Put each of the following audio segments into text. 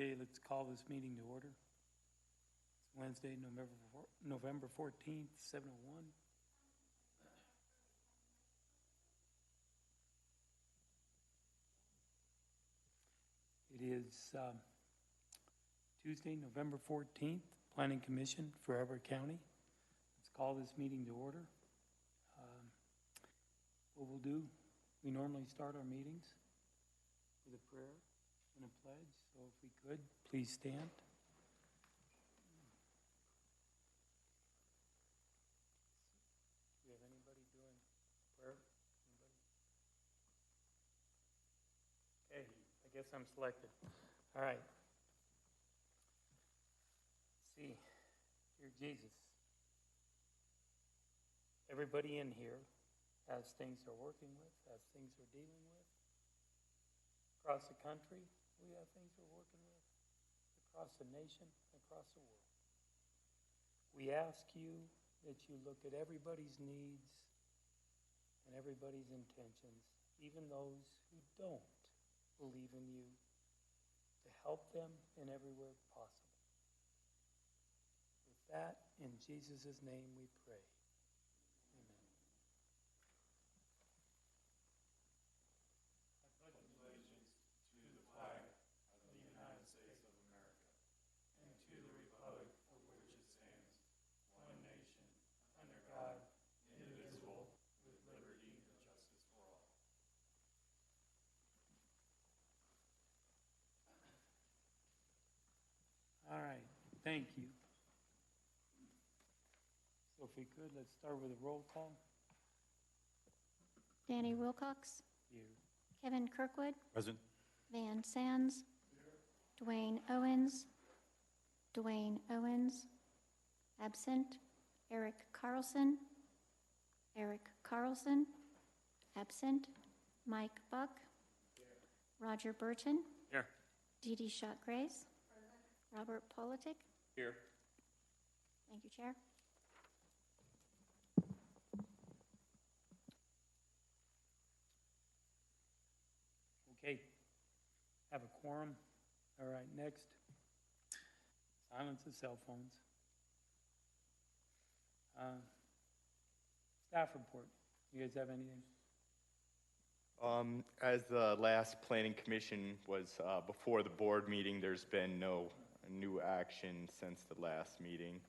Okay, let's call this meeting to order. It's Wednesday, November 14th, 7:01. It is Tuesday, November 14th, Planning Commission for Elbert County. Let's call this meeting to order. What we'll do, we normally start our meetings with a prayer and a pledge, so if we could, please stand. Do we have anybody doing prayer? Anybody? Okay, I guess I'm selected. All right. Let's see, dear Jesus, everybody in here has things they're working with, has things they're dealing with. Across the country, we have things we're working with. Across the nation, across the world. We ask you that you look at everybody's needs and everybody's intentions, even those who don't believe in you, to help them in every way possible. With that, in Jesus' name we pray. All right, thank you. So if we could, let's start with a roll call. Danny Wilcox. Here. Kevin Kirkwood. Present. Van Sands. Here. Dwayne Owens. Dwayne Owens. Absent. Eric Carlson. Eric Carlson. Absent. Mike Buck. Here. Roger Burton. Here. Dee Dee Schott-Grace. Robert Politic. Here. Thank you, Chair. Okay, have a quorum. All right, next. Silence the cell phones. Staff report. You guys have anything? As the last planning commission was before the board meeting, there's been no new action since the last meeting.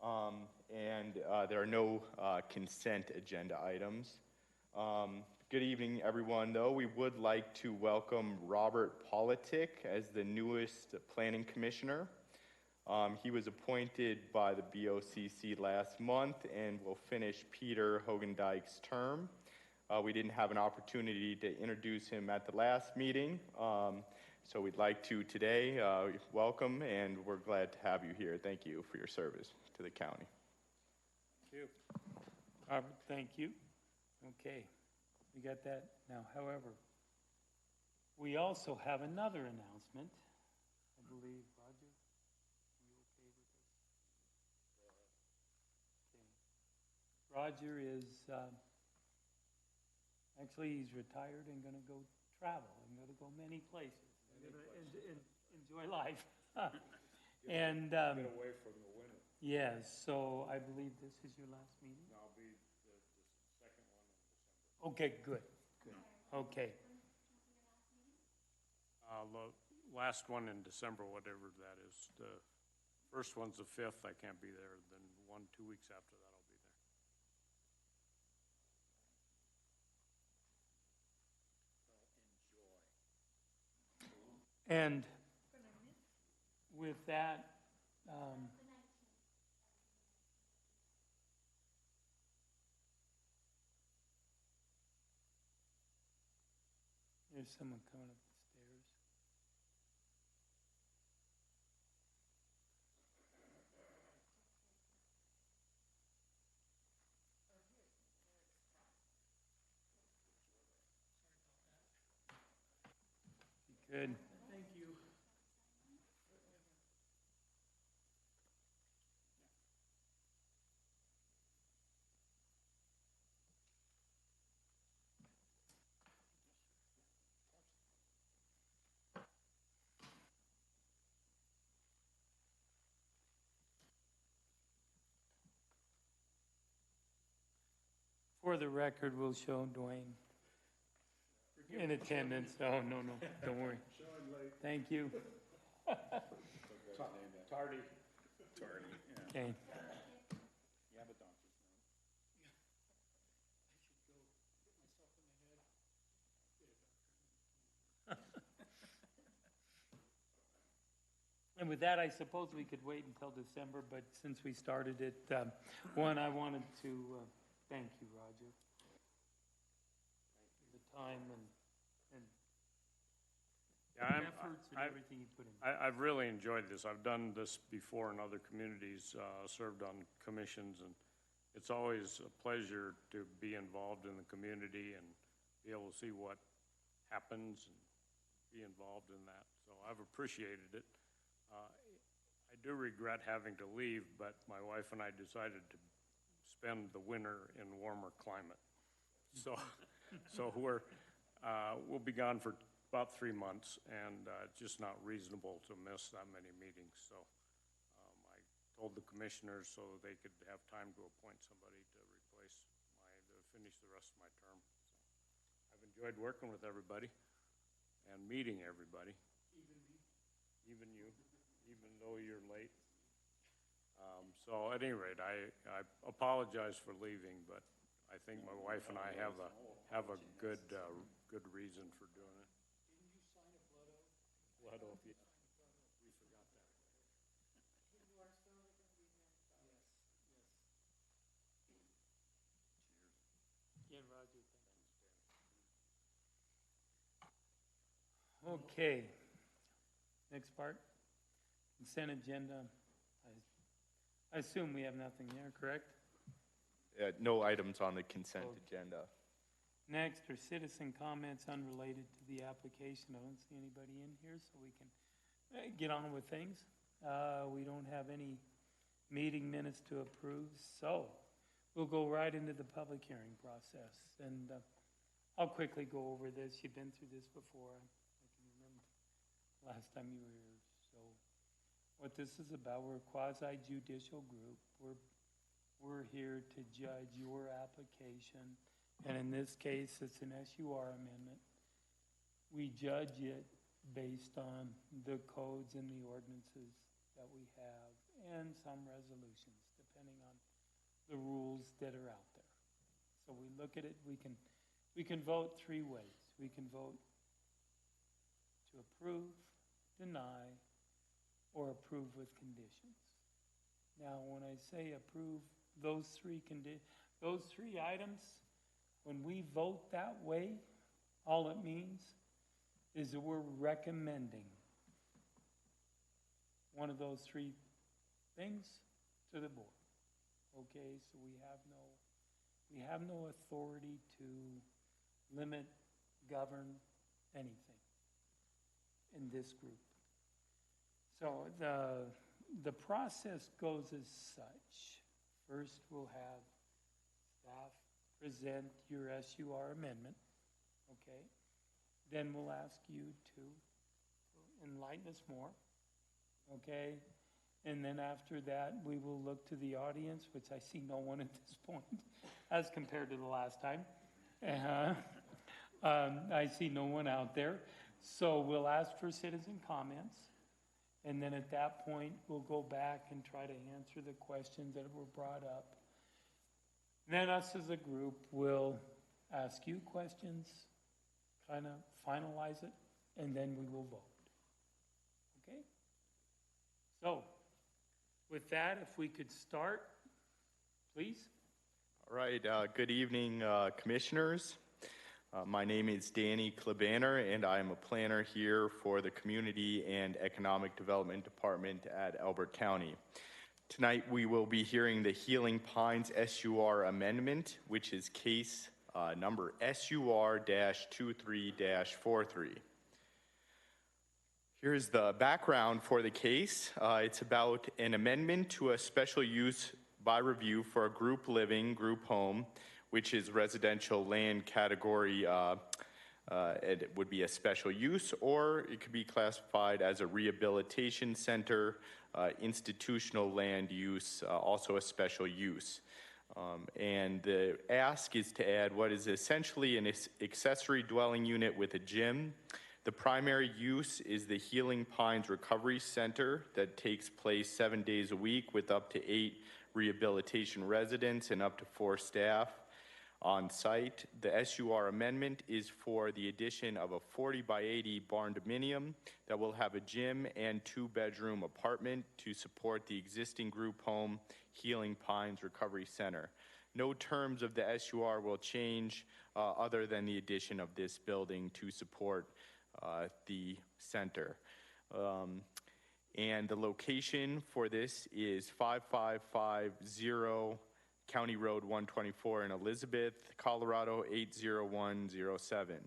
And there are no consent agenda items. Good evening, everyone, though. We would like to welcome Robert Politic as the newest planning commissioner. He was appointed by the BOCC last month and will finish Peter Hogendijk's term. We didn't have an opportunity to introduce him at the last meeting, so we'd like to today welcome, and we're glad to have you here. Thank you for your service to the county. Thank you. Robert, thank you. Okay, we got that now. However, we also have another announcement. I believe, Roger, are you okay with this? Okay. Roger is, actually he's retired and going to go travel and going to go many places. Enjoy life. And Get away from the winter. yes, so I believe this is your last meeting? No, I'll be the second one in December. Okay, good. Okay. The last one in December, whatever that is. The first one's the 5th. I can't be there. Then 2 weeks after that, I'll be there. And with that, there's someone coming up the stairs. Good. Thank you. For the record, we'll show Dwayne in attendance. Oh, no, don't worry. Thank you. Tardy. Okay. And with that, I suppose we could wait until December, but since we started it, one, I wanted to thank you, Roger. The time and Yeah, efforts and everything you put in. I've really enjoyed this. I've done this before in other communities, served on commissions, and it's always a pleasure to be involved in the community and be able to see what happens and be involved in that. So I've appreciated it. I do regret having to leave, but my wife and I decided to spend the winter in warmer climate. So we'll be gone for about 3 months, and it's just not reasonable to miss that many meetings. So I told the commissioners so they could have time to appoint somebody to finish the rest of my term. So I've enjoyed working with everybody and meeting everybody. Even you, even though you're late. So at any rate, I apologize for leaving, but I think my wife and I have a good reason for doing it. Didn't you sign a blood oath? Blood oath, yeah. We forgot that. Yeah, Roger, thanks. Okay. Next part, consent agenda. I assume we have nothing there, correct? No items on the consent agenda. Next are citizen comments unrelated to the application. I don't see anybody in here, so we can get on with things. We don't have any meeting minutes to approve, so we'll go right into the public hearing process. And I'll quickly go over this. You've been through this before. I can remember last time you were here. So what this is about, we're a quasi-judicial group. We're here to judge your application. And in this case, it's an SUR amendment. We judge it based on the codes and the ordinances that we have and some resolutions, depending on the rules that are out there. So we look at it, we can vote 3 ways. We can vote to approve, deny, or approve with conditions. Now, when I say approve those three items, when we vote that way, all it means is that we're recommending one of those 3 things to the board. Okay, so we have no authority to limit, govern anything in this group. So the process goes as such. First, we'll have staff present your SUR amendment, okay? Then we'll ask you to enlighten us more, okay? And then after that, we will look to the audience, which I see no one at this point, as compared to the last time. I see no one out there. So we'll ask for citizen comments. And then at that point, we'll go back and try to answer the questions that were brought up. Then us as a group will ask you questions, kind of finalize it, and then we will vote. Okay? So, with that, if we could start, please. All right, good evening, commissioners. My name is Danny Klebaner, and I am a planner here for the Community and Economic Development Department at Elbert County. Tonight we will be hearing the Healing Pines SUR amendment, which is case number SUR-23-43. Here's the background for the case. It's about an amendment to a special use by review for a group living, group home, which is residential land category. It would be a special use, or it could be classified as a rehabilitation center, institutional land use, also a special use. And the ask is to add what is essentially an accessory dwelling unit with a gym. The primary use is the Healing Pines Recovery Center that takes place 7 days a week with up to 8 rehabilitation residents and up to 4 staff on site. The SUR amendment is for the addition of a 40 by 80 barn dominium that will have a gym and 2-bedroom apartment to support the existing group home Healing Pines Recovery Center. No terms of the SUR will change other than the addition of this building to support the center. And the location for this is 5550 County Road 124 in Elizabeth, Colorado 80107.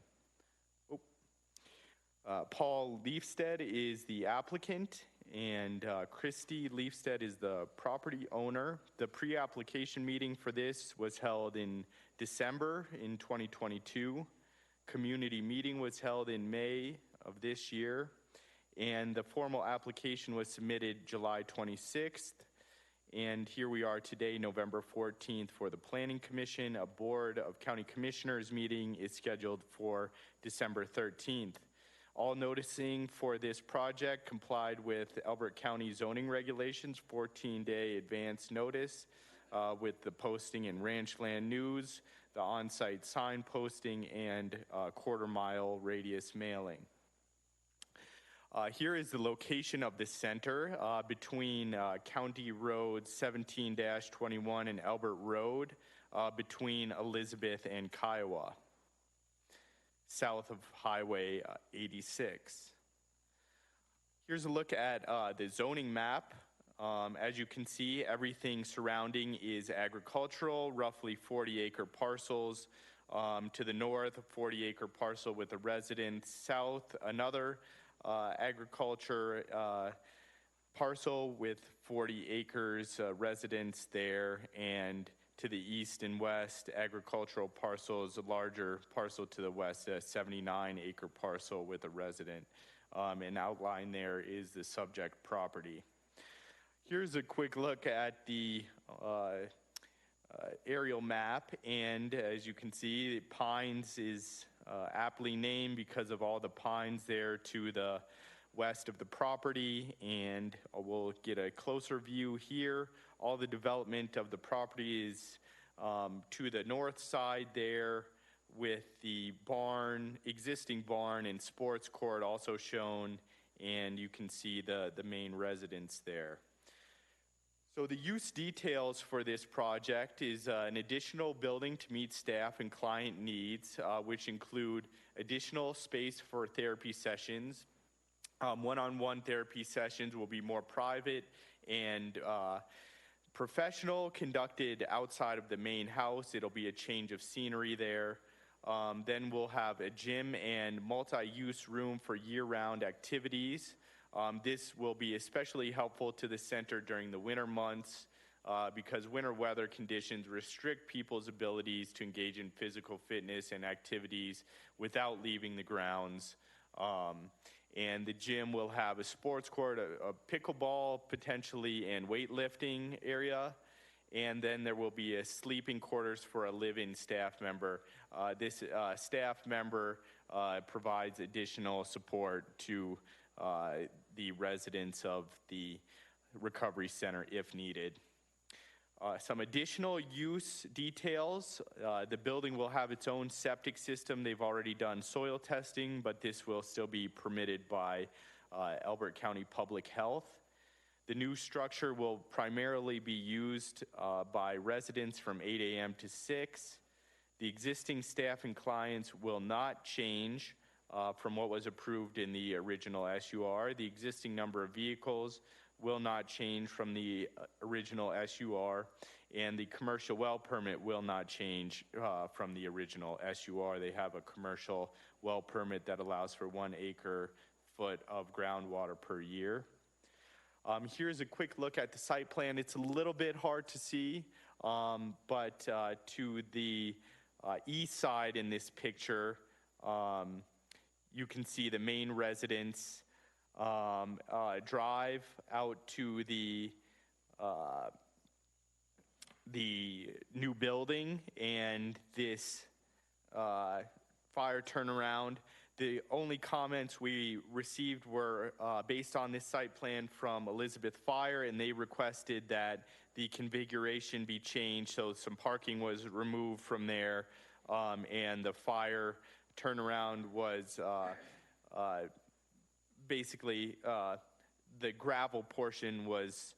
Paul Leafstead is the applicant, and Christy Leafstead is the property owner. The pre-application meeting for this was held in December in 2022. Community meeting was held in May of this year, and the formal application was submitted July 26th. And here we are today, November 14th, for the Planning Commission. A Board of County Commissioners meeting is scheduled for December 13th. All noticing for this project complied with Elbert County zoning regulations, 14-day advance notice with the posting in Ranchland News, the on-site sign posting, and quarter-mile radius mailing. Here is the location of the center between County Road 17-21 and Elbert Road between Elizabeth and Kiowa, south of Highway 86. Here's a look at the zoning map. As you can see, everything surrounding is agricultural, roughly 40-acre parcels. To the north, a 40-acre parcel with a residence. South, another agriculture parcel with 40 acres, residence there, and to the east and west, agricultural parcels, a larger parcel to the west, a 79-acre parcel with a resident. And outlined there is the subject property. Here's a quick look at the aerial map, and as you can see, Pines is aptly named because of all the pines there to the west of the property, and we'll get a closer view here. All the development of the property is to the north side there, with the barn, existing barn and sports court also shown, and you can see the main residence there. So the use details for this project is an additional building to meet staff and client needs, which include additional space for therapy sessions. One-on-one therapy sessions will be more private and professional, conducted outside of the main house. It'll be a change of scenery there. Then we'll have a gym and multi-use room for year-round activities. This will be especially helpful to the center during the winter months because winter weather conditions restrict people's abilities to engage in physical fitness and activities without leaving the grounds. And the gym will have a sports court, a pickleball potentially, and weightlifting area. And then there will be a sleeping quarters for a live-in staff member. This staff member provides additional support to the residents of the recovery center if needed. Some additional use details. The building will have its own septic system. They've already done soil testing, but this will still be permitted by Elbert County Public Health. The new structure will primarily be used by residents from 8 a.m. to 6. The existing staff and clients will not change from what was approved in the original SUR. The existing number of vehicles will not change from the original SUR, and the commercial well permit will not change from the original SUR. They have a commercial well permit that allows for 1 acre foot of groundwater per year. Here's a quick look at the site plan. It's a little bit hard to see, but to the east side in this picture, you can see the main residence drive out to the the new building and this fire turnaround. The only comments we received were based on this site plan from Elizabeth Fire, and they requested that the configuration be changed, so some parking was removed from there, and the fire turnaround was basically the gravel portion was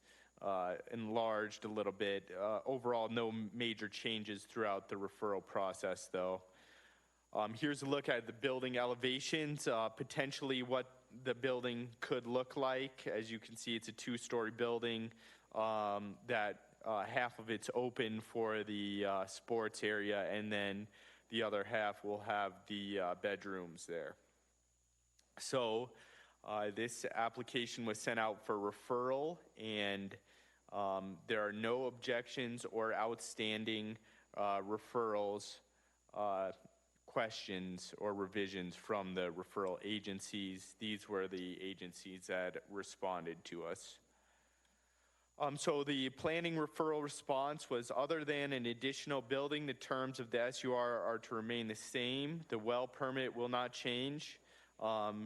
enlarged a little bit. Overall, no major changes throughout the referral process, though. Here's a look at the building elevations, potentially what the building could look like. As you can see, it's a two-story building that half of it's open for the sports area, and then the other half will have the bedrooms there. So this application was sent out for referral, and there are no objections or outstanding referrals, questions, or revisions from the referral agencies. These were the agencies that responded to us. So the planning referral response was, other than an additional building, the terms of the SUR are to remain the same. The well permit will not change.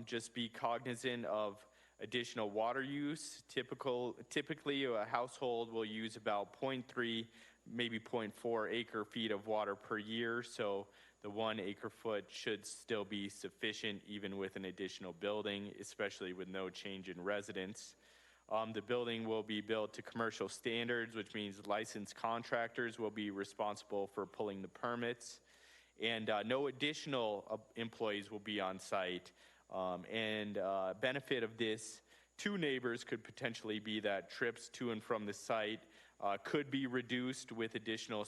Just be cognizant of additional water use. Typically, a household will use about 0.3, maybe 0.4 acre feet of water per year, so the 1 acre foot should still be sufficient even with an additional building, especially with no change in residents. The building will be built to commercial standards, which means licensed contractors will be responsible for pulling the permits, and no additional employees will be on site. Benefit of this to neighbors could potentially be that trips to and from the site could be reduced with additional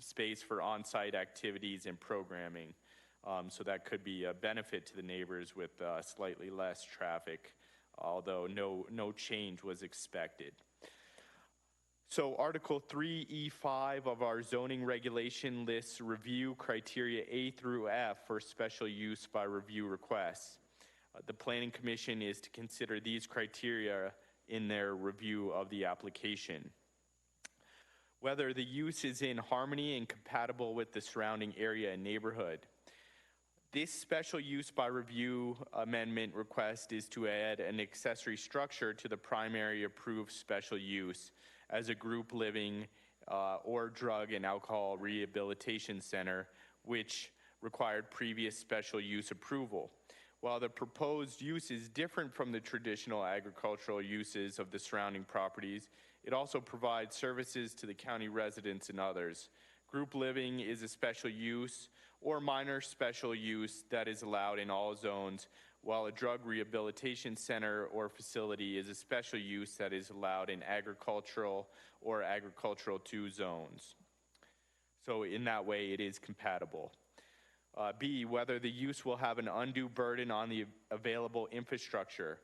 space for on-site activities and programming. So that could be a benefit to the neighbors with slightly less traffic, although no change was expected. So Article 3E5 of our zoning regulation lists review criteria A through F for special use by review requests. The Planning Commission is to consider these criteria in their review of the application. Whether the use is in harmony and compatible with the surrounding area and neighborhood. This special use by review amendment request is to add an accessory structure to the primary approved special use as a group living or drug and alcohol rehabilitation center, which required previous special use approval. While the proposed use is different from the traditional agricultural uses of the surrounding properties, it also provides services to the county residents and others. Group living is a special use or minor special use that is allowed in all zones, while a drug rehabilitation center or facility is a special use that is allowed in agricultural or agricultural 2 zones. So in that way, it is compatible. B, whether the use will have an undue burden on the available infrastructure.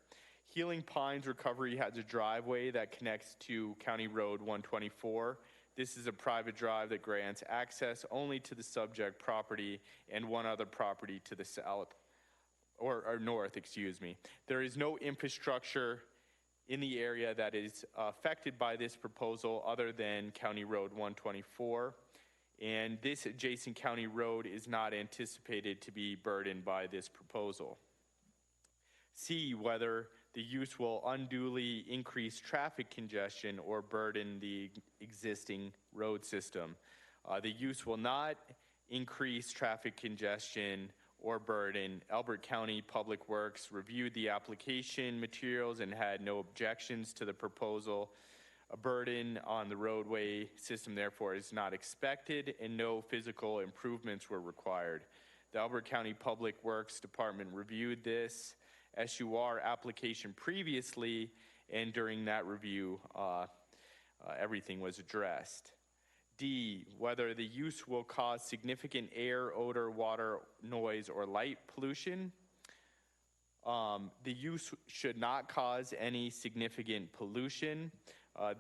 Healing Pines Recovery has a driveway that connects to County Road 124. This is a private drive that grants access only to the subject property and one other property to the south, or north, excuse me. There is no infrastructure in the area that is affected by this proposal other than County Road 124. And this adjacent county road is not anticipated to be burdened by this proposal. C, whether the use will unduly increase traffic congestion or burden the existing road system. The use will not increase traffic congestion or burden. Elbert County Public Works reviewed the application materials and had no objections to the proposal. A burden on the roadway system, therefore, is not expected, and no physical improvements were required. The Elbert County Public Works Department reviewed this SUR application previously, and during that review, everything was addressed. D, whether the use will cause significant air, odor, water, noise, or light pollution. The use should not cause any significant pollution.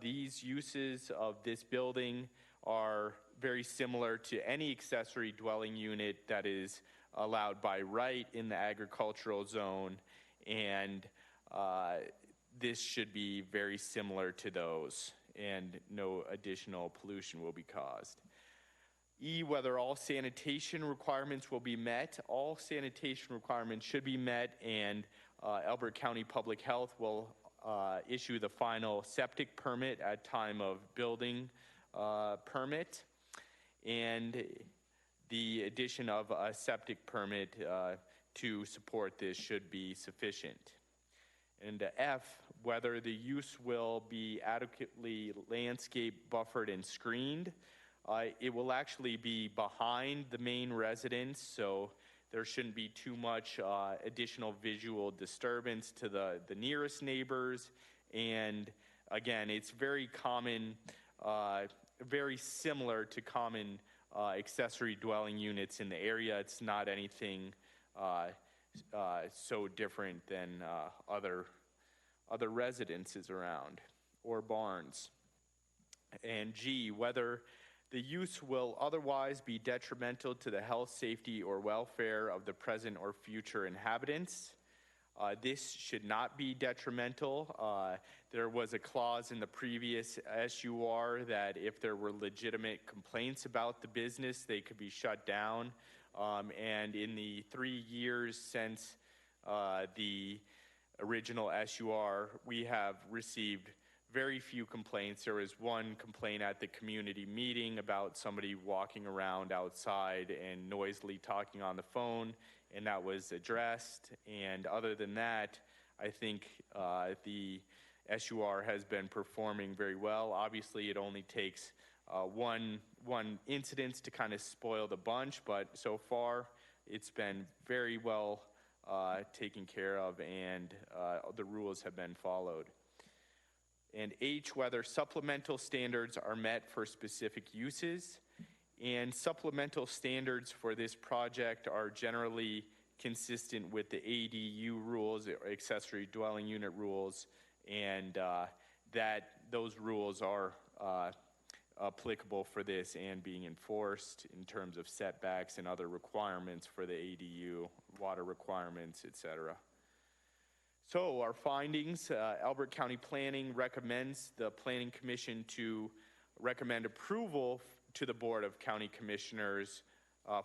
These uses of this building are very similar to any accessory dwelling unit that is allowed by right in the agricultural zone, and this should be very similar to those and no additional pollution will be caused. E, whether all sanitation requirements will be met. All sanitation requirements should be met, and Elbert County Public Health will issue the final septic permit at time of building permit, and the addition of a septic permit to support this should be sufficient. And F, whether the use will be adequately landscape buffered and screened. It will actually be behind the main residence, so there shouldn't be too much additional visual disturbance to the nearest neighbors. And again, it's very common, very similar to common accessory dwelling units in the area. It's not anything so different than other residences around or barns. And G, whether the use will otherwise be detrimental to the health, safety, or welfare of the present or future inhabitants. This should not be detrimental. There was a clause in the previous SUR that if there were legitimate complaints about the business, they could be shut down. And in the 3 years since the original SUR, we have received very few complaints. There was one complaint at the community meeting about somebody walking around outside and noisily talking on the phone, and that was addressed. And other than that, I think the SUR has been performing very well. Obviously, it only takes one incident to kind of spoil the bunch, but so far it's been very well taken care of, and the rules have been followed. And H, whether supplemental standards are met for specific uses. And supplemental standards for this project are generally consistent with the ADU rules, or accessory dwelling unit rules, and that those rules are applicable for this and being enforced in terms of setbacks and other requirements for the ADU, water requirements, etc. So our findings, Elbert County Planning recommends the Planning Commission to recommend approval to the Board of County Commissioners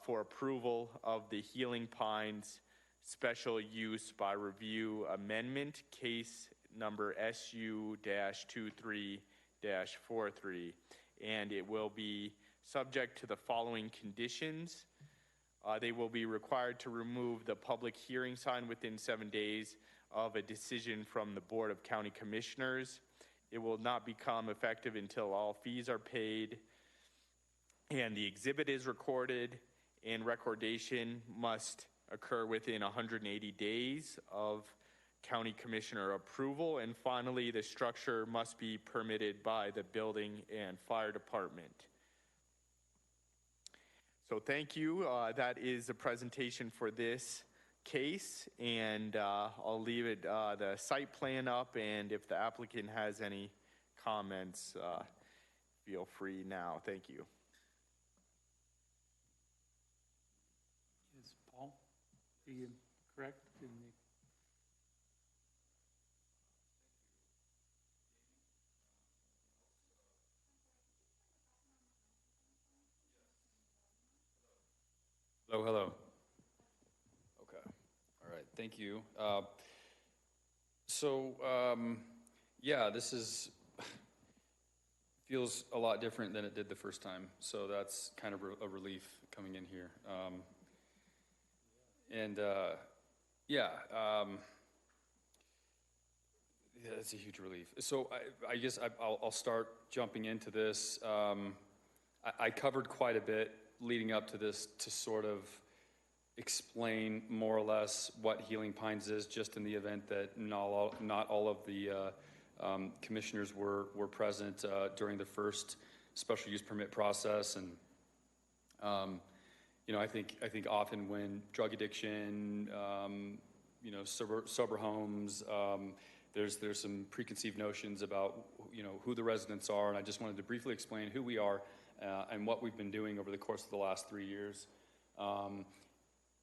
for approval of the Healing Pines Special Use by Review Amendment, case number SU-23-43, and it will be subject to the following conditions. They will be required to remove the public hearing sign within 7 days of a decision from the Board of County Commissioners. It will not become effective until all fees are paid and the exhibit is recorded, and recordation must occur within 180 days of County Commissioner approval. And finally, the structure must be permitted by the Building and Fire Department. So thank you. That is a presentation for this case, and I'll leave it the site plan up, and if the applicant has any comments, feel free now. Thank you. Is Paul, are you correct in the? Hello, hello. Okay, all right, thank you. Yeah, this feels a lot different than it did the first time, so that's kind of a relief coming in here. Yeah, it's a huge relief. So I guess I'll start jumping into this. I covered quite a bit leading up to this to sort of explain more or less what Healing Pines is, just in the event that not all of the commissioners were present during the first special use permit process. And you know, I think often when drug addiction, you know, sober homes, there's some preconceived notions about, you know, who the residents are, and I just wanted to briefly explain who we are and what we've been doing over the course of the last 3 years.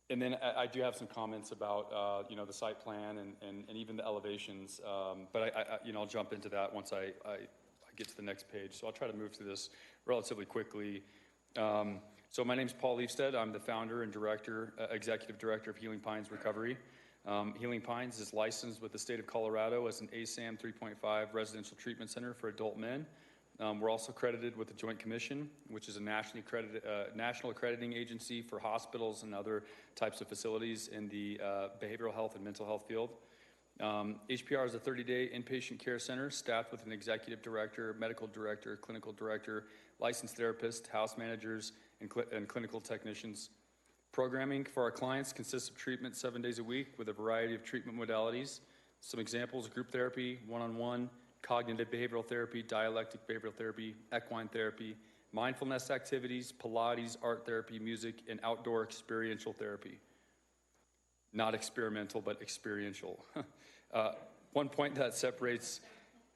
And then I do have some comments about, you know, the site plan and even the elevations, but you know, I'll jump into that once I get to the next page. So I'll try to move through this relatively quickly. So my name's Paul Leifstead. I'm the founder and executive director of Healing Pines Recovery. Healing Pines is licensed with the state of Colorado as an ASAM 3.5 residential treatment center for adult men. We're also accredited with the Joint Commission, which is a national accrediting agency for hospitals and other types of facilities in the behavioral health and mental health field. HPR is a 30-day inpatient care center staffed with an executive director, medical director, clinical director, licensed therapist, house managers, and clinical technicians. Programming for our clients consists of treatment 7 days a week with a variety of treatment modalities. Some examples: group therapy, one-on-one, cognitive behavioral therapy, dialectic behavioral therapy, equine therapy, mindfulness activities, Pilates, art therapy, music, and outdoor experiential therapy. Not experimental, but experiential. One point that separates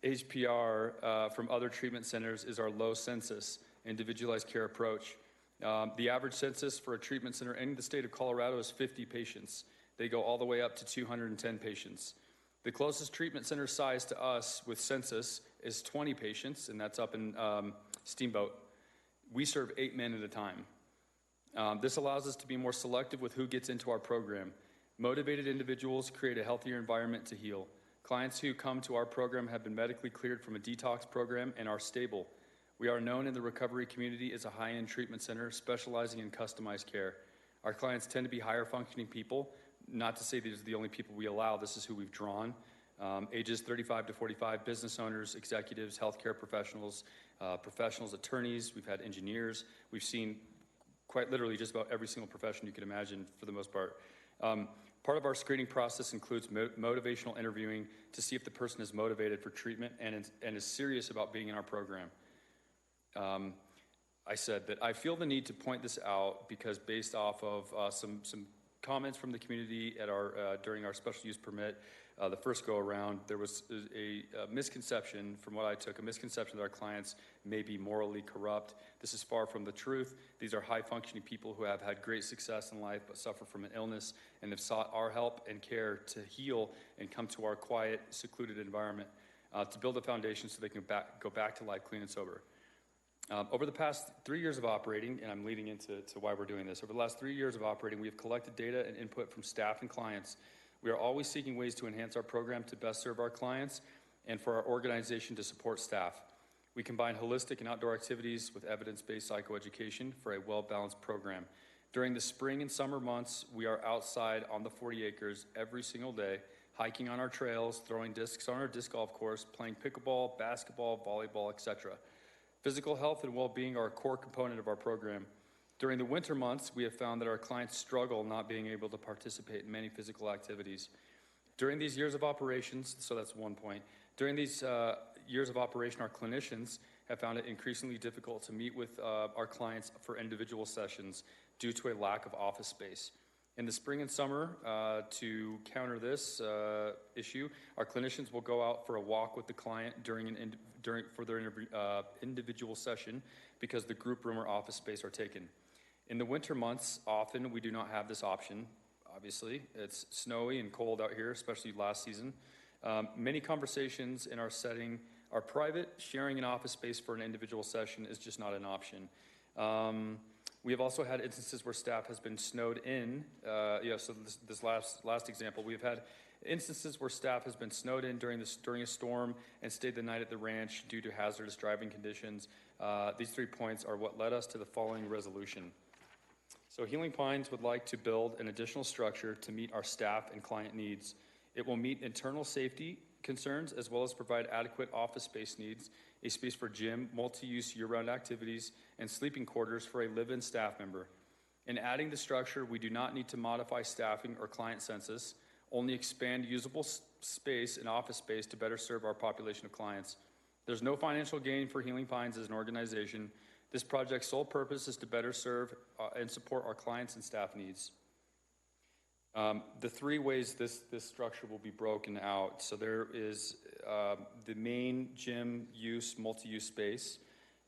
HPR from other treatment centers is our low census, individualized care approach. The average census for a treatment center in the state of Colorado is 50 patients. They go all the way up to 210 patients. The closest treatment center size to us with census is 20 patients, and that's up in Steamboat. We serve 8 men at a time. This allows us to be more selective with who gets into our program. Motivated individuals create a healthier environment to heal. Clients who come to our program have been medically cleared from a detox program and are stable. We are known in the recovery community as a high-end treatment center specializing in customized care. Our clients tend to be higher functioning people. Not to say these are the only people we allow, this is who we've drawn. Ages 35 to 45, business owners, executives, healthcare professionals, attorneys, we've had engineers. We've seen quite literally just about every single profession you could imagine for the most part. Part of our screening process includes motivational interviewing to see if the person is motivated for treatment and is serious about being in our program. I said that I feel the need to point this out because based off of some comments from the community at during our special use permit, the first go around, there was a misconception from what I took, a misconception that our clients may be morally corrupt. This is far from the truth. These are high functioning people who have had great success in life but suffer from an illness and have sought our help and care to heal and come to our quiet, secluded environment to build a foundation so they can go back to life clean and sober. Over the past 3 years of operating, and I'm leading into why we're doing this, over the last 3 years of operating, we have collected data and input from staff and clients. We are always seeking ways to enhance our program to best serve our clients and for our organization to support staff. We combine holistic and outdoor activities with evidence-based psychoeducation for a well-balanced program. During the spring and summer months, we are outside on the 40 acres every single day, hiking on our trails, throwing discs on our disc golf course, playing pickleball, basketball, volleyball, etc. Physical health and well-being are a core component of our program. During the winter months, we have found that our clients struggle not being able to participate in many physical activities. During these years of operations, so that's one point, during these years of operation, our clinicians have found it increasingly difficult to meet with our clients for individual sessions due to a lack of office space. In the spring and summer, to counter this issue, our clinicians will go out for a walk with the client for their individual session because the group room or office space are taken. In the winter months, often we do not have this option. Obviously, it's snowy and cold out here, especially last season. Many conversations in our setting are private. Sharing an office space for an individual session is just not an option. We have also had instances where staff has been snowed in. So this last example, we've had instances where staff has been snowed in during a storm and stayed the night at the ranch due to hazardous driving conditions. These 3 points are what led us to the following resolution. So Healing Pines would like to build an additional structure to meet our staff and client needs. It will meet internal safety concerns as well as provide adequate office space needs, a space for gym, multi-use year-round activities, and sleeping quarters for a live-in staff member. In adding the structure, we do not need to modify staffing or client census, only expand usable space and office space to better serve our population of clients. There's no financial gain for Healing Pines as an organization. This project's sole purpose is to better serve and support our clients and staff needs. The 3 ways this structure will be broken out. So there is the main gym use, multi-use space.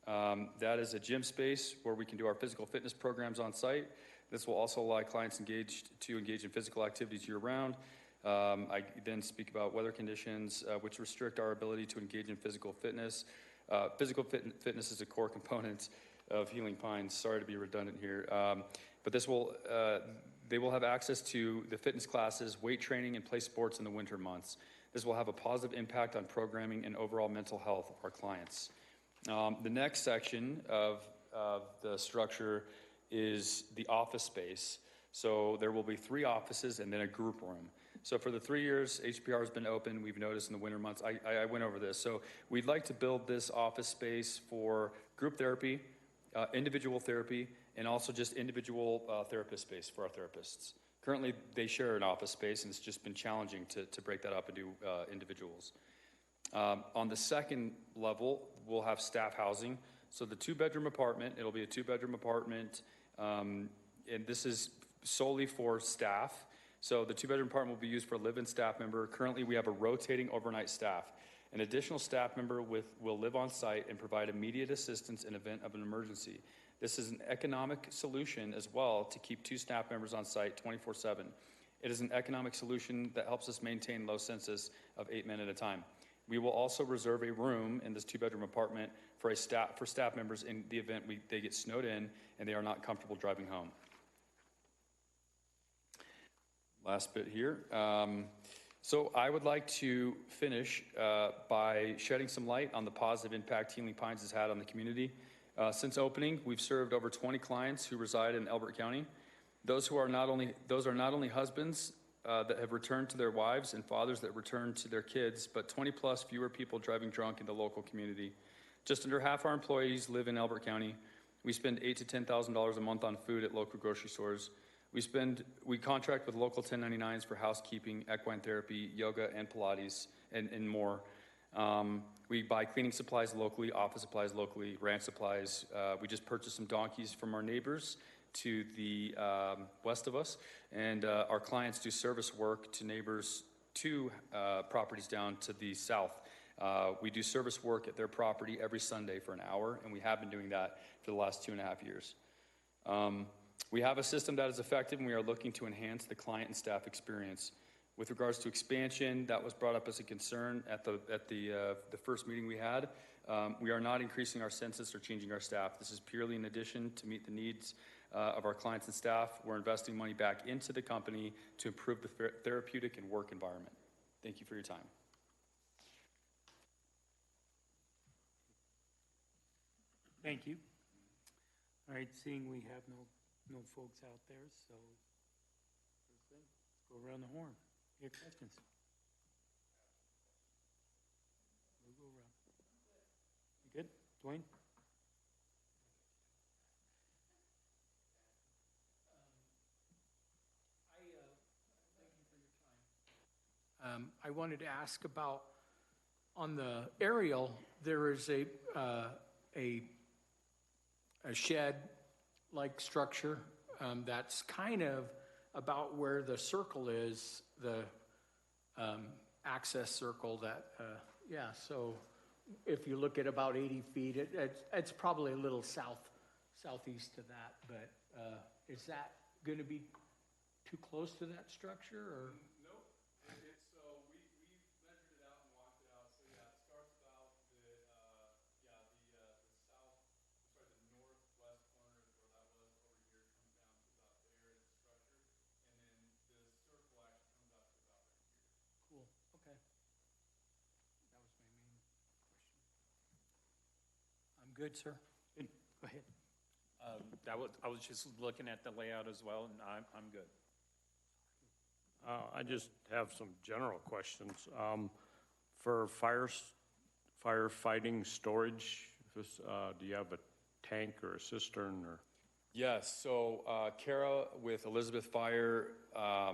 That is a gym space where we can do our physical fitness programs on site. This will also allow clients to engage in physical activities year-round. I then speak about weather conditions which restrict our ability to engage in physical fitness. Fitness is a core component of Healing Pines. Sorry to be redundant here. But they will have access to the fitness classes, weight training, and play sports in the winter months. This will have a positive impact on programming and overall mental health of our clients. The next section of the structure is the office space. So there will be 3 offices and then a group room. So for the 3 years HPR has been open, we've noticed in the winter months, I went over this. So we'd like to build this office space for group therapy, individual therapy, and also just individual therapist space for our therapists. Currently, they share an office space, and it's just been challenging to break that up and do individuals. On the second level, we'll have staff housing. So the 2-bedroom apartment, it'll be a 2-bedroom apartment, and this is solely for staff. So the 2-bedroom apartment will be used for a live-in staff member. Currently, we have a rotating overnight staff. An additional staff member will live on site and provide immediate assistance in event of an emergency. This is an economic solution as well to keep 2 staff members on site 24/7. It is an economic solution that helps us maintain low census of 8 men at a time. We will also reserve a room in this 2-bedroom apartment for staff members in the event they get snowed in and they are not comfortable driving home. Last bit here. So I would like to finish by shedding some light on the positive impact Healing Pines has had on the community. Since opening, we've served over 20 clients who reside in Elbert County. Those are not only husbands that have returned to their wives and fathers that return to their kids, but 20 plus fewer people driving drunk in the local community. Just under half our employees live in Elbert County. We spend $8,000 to $10,000 a month on food at local grocery stores. We contract with local 1099s for housekeeping, equine therapy, yoga, and Pilates, and more. We buy cleaning supplies locally, office supplies locally, ranch supplies. We just purchased some donkeys from our neighbors to the west of us, and our clients do service work to neighbors 2 properties down to the south. We do service work at their property every Sunday for an hour, and we have been doing that for the last 2.5 years. We have a system that is effective, and we are looking to enhance the client and staff experience. With regards to expansion, that was brought up as a concern at the first meeting we had. We are not increasing our census or changing our staff. This is purely in addition to meet the needs of our clients and staff. We're investing money back into the company to improve the therapeutic and work environment. Thank you for your time. Thank you. All right, seeing we have no folks out there, so first thing, go around the horn. Your questions? We'll go around. You good, Dwayne? I wanted to ask about, on the aerial, there is a shed-like structure that's kind of about where the circle is, the access circle that, so if you look at about 80 feet, it's probably a little southeast of that, but is that going to be too close to that structure, or? Good, sir. Good. Go ahead. I was just looking at the layout as well, and I'm good. I just have some general questions. For firefighting storage, do you have a tank or a cistern or? Yes, so Kara with Elizabeth Fire, I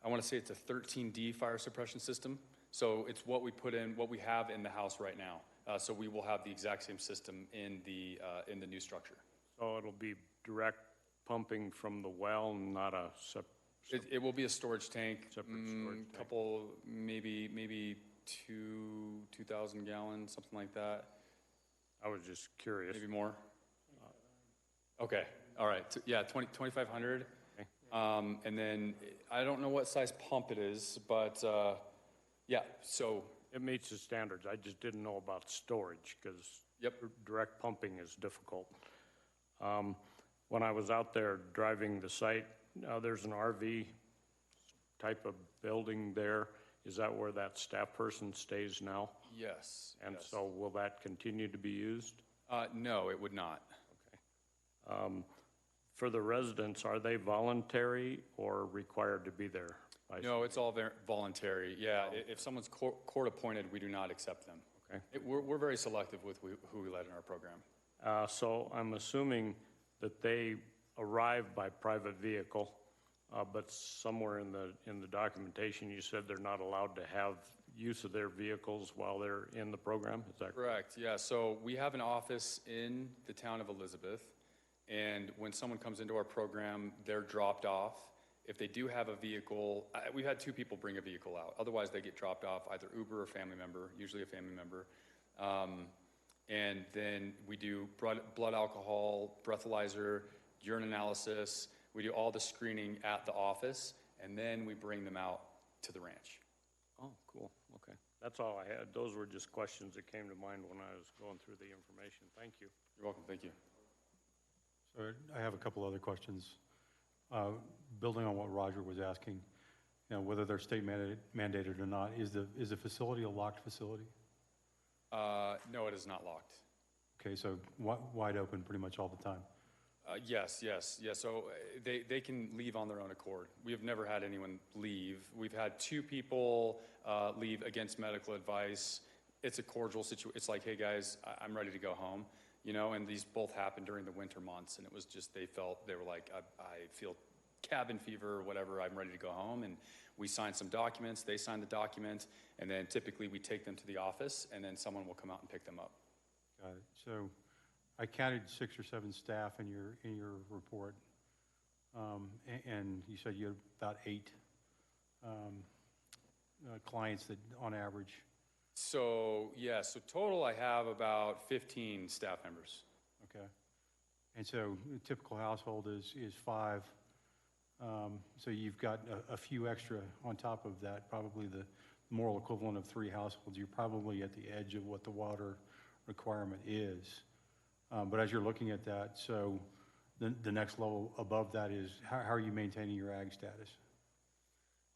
want to say it's a 13D fire suppression system. So it's what we have in the house right now. So we will have the exact same system in the new structure. So it'll be direct pumping from the well, not a It will be a storage tank. Separate storage tank. Couple, maybe 2,000 gallons, something like that. I was just curious. Maybe more. Okay. All right. 2,500. Okay. And then I don't know what size pump it is, but yeah. So It meets the standards. I just didn't know about storage because Yep. direct pumping is difficult. When I was out there driving the site, there's an RV type of building there. Is that where that staff person stays now? Yes. And yes. so will that continue to be used? No, it would not. For the residents, are they voluntary or required to be there? No, it's all voluntary. Yeah, if someone's court appointed, we do not accept them. Okay. We're very selective with who we let in our program. So I'm assuming that they arrive by private vehicle, but somewhere in the documentation, you said they're not allowed to have use of their vehicles while they're in the program? Is that correct? Correct, yeah. So we have an office in the town of Elizabeth, and when someone comes into our program, they're dropped off. If they do have a vehicle, we've had 2 people bring a vehicle out. Otherwise, they get dropped off, either Uber or family member, usually a family member. And then we do blood alcohol, breathalyzer, urine analysis. We do all the screening at the office, and then we bring them out to the ranch. Oh, cool, okay. That's all I had. Those were just questions that came to mind when I was going through the information. Thank you. You're welcome, thank you. So I have a couple other questions. Building on what Roger was asking, whether they're state mandated or not, is the facility a locked facility? No, it is not locked. Okay, so wide open pretty much all the time? Yes. So they can leave on their own accord. We have never had anyone leave. We've had 2 people leave against medical advice. It's a cordial situation. It's like, hey guys, I'm ready to go home. And these both happened during the winter months, and it was just, they were like, I feel cabin fever or whatever, I'm ready to go home. And we signed some documents, they signed the document, and then typically we take them to the office, and then someone will come out and pick them up. Got it. So I counted 6 or 7 staff in your report, and you said you had about 8 clients that on average. So total I have about 15 staff members. Okay. And so a typical household is 5. So you've got a few extra on top of that, probably the moral equivalent of 3 households. You're probably at the edge of what the water requirement is. But as you're looking at that, so the next level above that is how are you maintaining your ag status?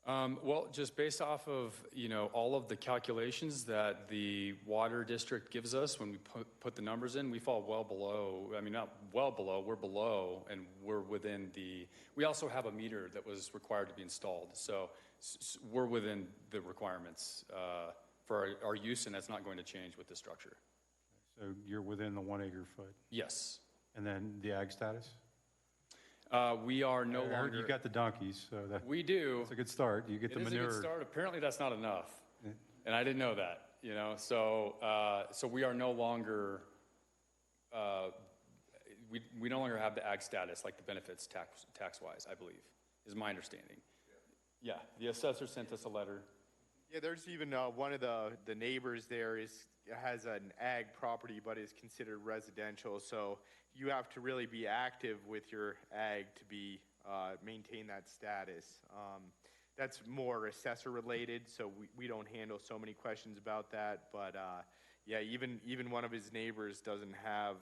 Well, just based off of, all of the calculations that the water district gives us when we put the numbers in, we fall well below. I mean, not well below, we're below, and we're within we also have a meter that was required to be installed. So we're within the requirements for our use, and that's not going to change with the structure. So you're within the 1 acre foot? Yes. And then the ag status? We are no I heard longer. you got the donkeys, so We do. that's a good start. You get the It is manure. a good start. Apparently, that's not enough, Yeah. and I didn't know that. So we are no longer. We no longer have the ag status, like the benefits tax wise. I believe is my understanding. Yeah, the assessor sent us a letter. Yeah, there's even one of the neighbors there has an ag property but is considered residential. So you have to really be active with your ag to be maintain that status. That's more assessor related, so we don't handle so many questions about that. But yeah, even one of his neighbors doesn't have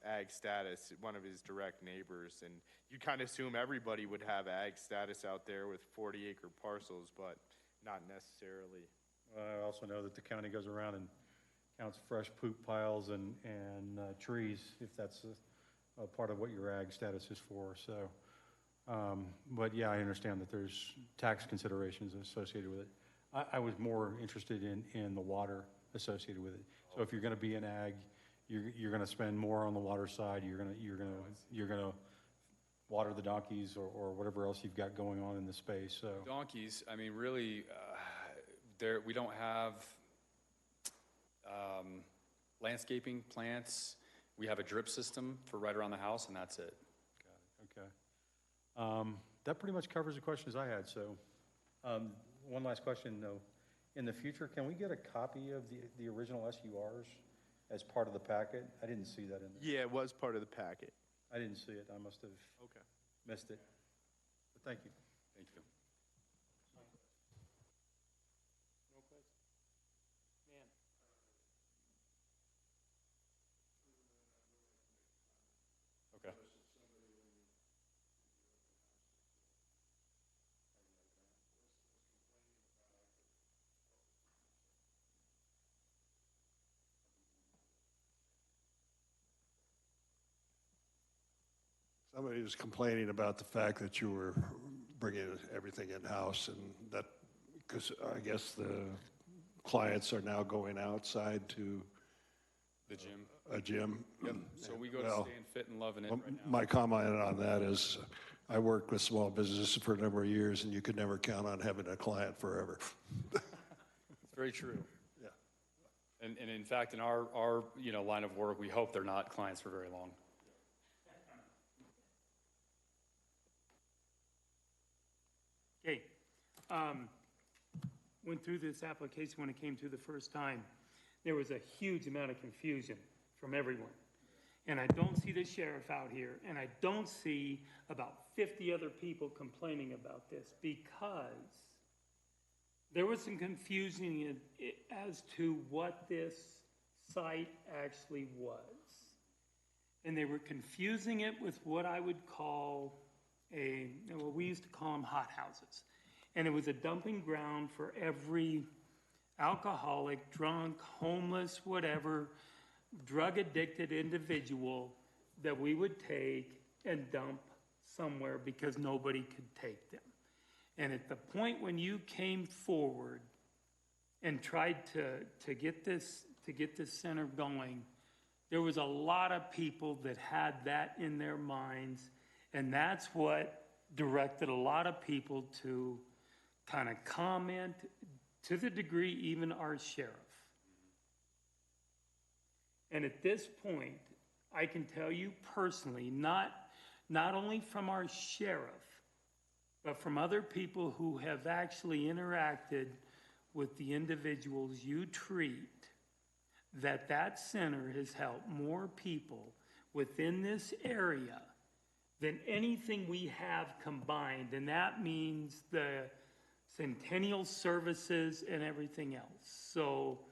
ag status. One of his direct neighbors, and you kind of assume everybody would have ag status out there with 40-acre parcels, but not necessarily. I also know that the county goes around and counts fresh poop piles and trees, if that's a part of what your ag status is for. So, but yeah, I understand that there's tax considerations associated with it. I was more interested in the water associated with it. So if you're going to be in ag, you're going to spend more on the water side. You're going to water the donkeys or whatever else you've got going on in the space. So Donkeys. I mean, really, we don't have landscaping plants. We have a drip system for right around the house, and that's it. got it. Okay. That pretty much covers the questions I had. So one last question though. In the future, can we get a copy of the original SURs as part of the packet? I didn't see that in there. Yeah, it was part of the packet. I didn't see it. I must have missed it. But thank you. Thank you. Somebody was complaining about the fact that you were bringing everything in-house and that, because I guess the clients are now going outside to The gym. a gym. Yep. So we go to Well, Staying Fit and Loving It right now. my comment on that is, I worked with small businesses for a number of years, and you could never count on having a client forever. It's very true. Yeah. And in fact, in our line of work, we hope they're not clients for very long. Okay. Went through this application when it came through the first time. There was a huge amount of confusion from everyone. And I don't see the sheriff out here, and I don't see about 50 other people complaining about this, because there was some confusion as to what this site actually was. And they were confusing it with what I would call well, we used to call them hot houses. And it was a dumping ground for every alcoholic, drunk, homeless, whatever, drug-addicted individual that we would take and dump somewhere because nobody could take them. And at the point when you came forward and tried to get this center going, there was a lot of people that had that in their minds, and that's what directed a lot of people to kind of comment, to the degree even our sheriff. And at this point, I can tell you personally, not only from our sheriff, but from other people who have actually interacted with the individuals you treat, that center has helped more people within this area than anything we have combined. And that means the centennial services and everything else. So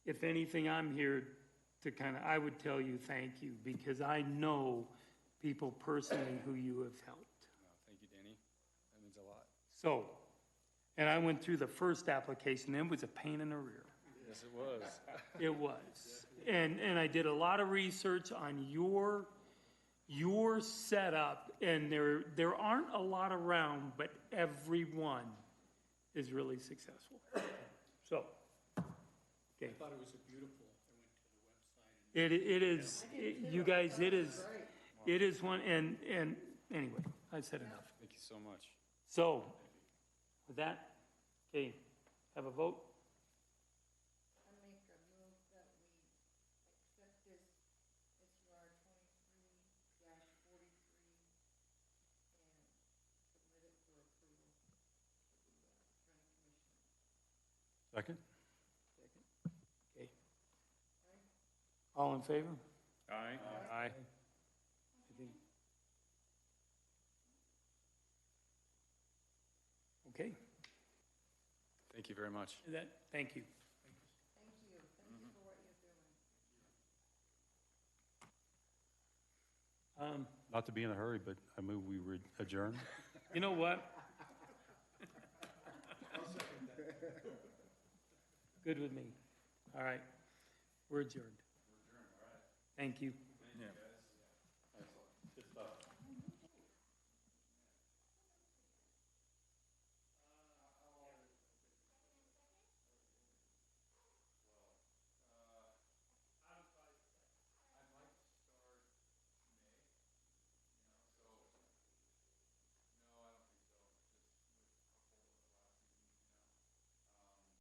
if anything, I'm here to I would tell you thank you, because I know people personally who you have helped. Thank you, Danny. That means a lot. So, and I went through the first application, and it was a pain in the rear. Yes, it was. It was. And I did a lot of research on your setup, and there aren't a lot around, but everyone is really successful. So, okay. I thought it was a beautiful, It is, you guys, it is one, and anyway, I said enough. Thank you so much. So, with that, okay, have a vote? I make a move that we accept this SUR 23-43 and submit it for approval to the county commission. Second? Okay. All in favor? Aye. Aye. Okay, Thank you very much. thank you. Thank you for what you're doing. Not to be in a hurry, but I move we adjourn. You know what? Good with me. All right, we're adjourned. Thank you. Yeah.